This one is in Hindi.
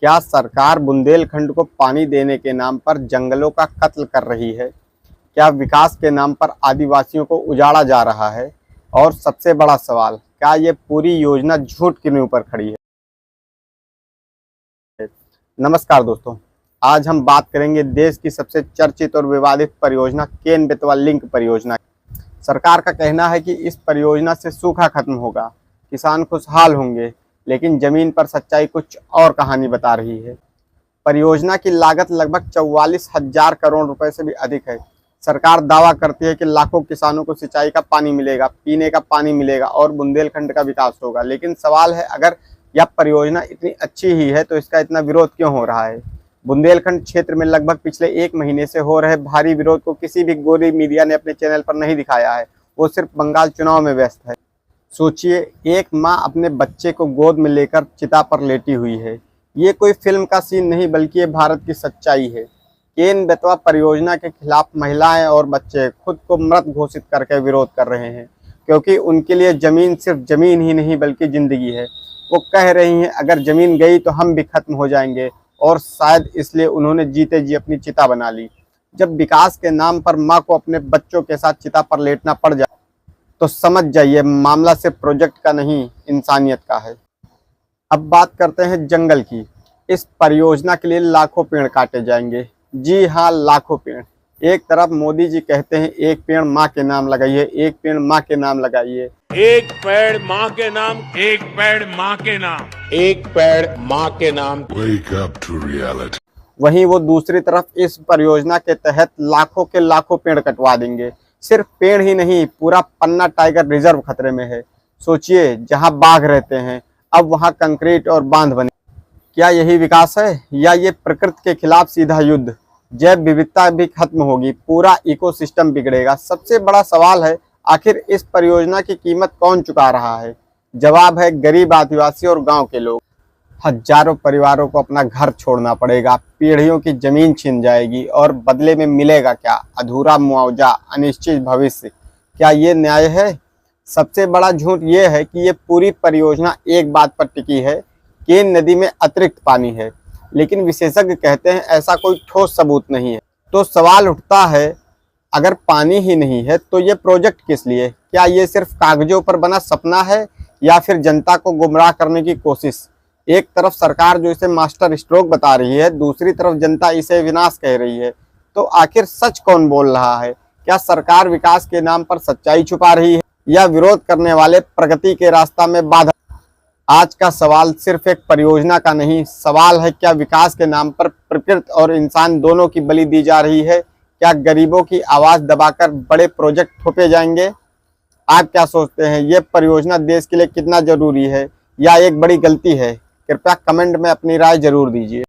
क्या सरकार बुंदेलखंड को पानी देने के नाम पर जंगलों का कत्ल कर रही है? क्या विकास के नाम पर आदिवासियों को उजाड़ा जा रहा है? और सबसे बड़ा सवाल, क्या ये पूरी योजना झूठ की नींव पर खड़ी है? नमस्कार दोस्तों, आज हम बात करेंगे देश की सबसे चर्चित और विवादित परियोजना केन बेतवा लिंक परियोजना। सरकार का कहना है कि इस परियोजना से सूखा खत्म होगा, किसान खुशहाल होंगे, लेकिन जमीन पर सच्चाई कुछ और कहानी बता रही है। परियोजना की लागत लगभग 44,000 करोड़ रुपए से भी अधिक है। सरकार दावा करती है कि लाखों किसानों को सिंचाई का पानी मिलेगा, पीने का पानी मिलेगा और बुंदेलखंड का विकास होगा। लेकिन सवाल है, अगर यह परियोजना इतनी अच्छी ही है तो इसका इतना विरोध क्यों हो रहा है? बुंदेलखंड क्षेत्र में लगभग पिछले 1 महीने से हो रहे भारी विरोध को किसी भी गोरी मीडिया ने अपने चैनल पर नहीं दिखाया है। वो सिर्फ बंगाल चुनाव में व्यस्त है। सोचिए, एक माँ अपने बच्चे को गोद में लेकर चिता पर लेटी हुई है। ये कोई फिल्म का सीन नहीं, बल्कि ये भारत की सच्चाई है। केन बेतवा परियोजना के खिलाफ महिलाएं और बच्चे खुद को मृत घोषित करके विरोध कर रहे हैं, क्योंकि उनके लिए जमीन सिर्फ जमीन ही नहीं बल्कि जिंदगी है। वो कह रही हैं, अगर जमीन गई तो हम भी खत्म हो जाएंगे, और शायद इसलिए उन्होंने जीते जी अपनी चिता बना ली। जब विकास के नाम पर माँ को अपने बच्चों के साथ चिता पर लेटना पड़ जाए तो समझ जाइए, मामला सिर्फ प्रोजेक्ट का नहीं, इंसानियत का है। अब बात करते हैं जंगल की। इस परियोजना के लिए लाखों पेड़ काटे जाएंगे। जी हाँ, लाखों पेड़। एक तरफ मोदी जी कहते हैं एक पेड़ माँ के नाम लगाइए, एक पेड़ माँ के नाम लगाइए, एक पेड़ माँ के नाम, एक पेड़ माँ के नाम, एक पेड़ माँ के नाम। Wake up to reality. वहीं वो दूसरी तरफ इस परियोजना के तहत लाखों के लाखों पेड़ कटवा देंगे। सिर्फ पेड़ ही नहीं, पूरा पन्ना टाइगर रिजर्व खतरे में है। सोचिए, जहां बाघ रहते हैं अब वहां कंक्रीट और बांध बने। क्या यही विकास है, या ये प्रकृति के खिलाफ सीधा युद्ध? जैव विविधता भी खत्म होगी, पूरा इकोसिस्टम बिगड़ेगा। सबसे बड़ा सवाल है, आखिर इस परियोजना की कीमत कौन चुका रहा है? जवाब है गरीब आदिवासी और गांव के लोग। हजारों परिवारों को अपना घर छोड़ना पड़ेगा, पीढ़ियों की जमीन छिन जाएगी, और बदले में मिलेगा क्या? अधूरा मुआवजा, अनिश्चित भविष्य। क्या ये न्याय है? सबसे बड़ा झूठ ये है कि ये पूरी परियोजना एक बात पर टिकी है, केन नदी में अतिरिक्त पानी है, लेकिन विशेषज्ञ कहते हैं ऐसा कोई ठोस सबूत नहीं है। तो सवाल उठता है, अगर पानी ही नहीं है तो ये प्रोजेक्ट किस लिए? क्या ये सिर्फ कागजों पर बना सपना है, या फिर जनता को गुमराह करने की कोशिश? एक तरफ सरकार जो इसे मास्टर स्ट्रोक बता रही है, दूसरी तरफ जनता इसे विनाश कह रही है। तो आखिर सच कौन बोल रहा है? क्या सरकार विकास के नाम पर सच्चाई छुपा रही है, या विरोध करने वाले प्रगति के रास्ता में बाधा? आज का सवाल सिर्फ एक परियोजना का नहीं, सवाल है क्या विकास के नाम पर प्रकृति और इंसान दोनों की बलि दी जा रही है? क्या गरीबों की आवाज दबाकर बड़े प्रोजेक्ट थोपे जाएंगे? आप क्या सोचते हैं, ये परियोजना देश के लिए कितना जरूरी है, या एक बड़ी गलती है? कृपया कमेंट में अपनी राय जरूर दीजिए।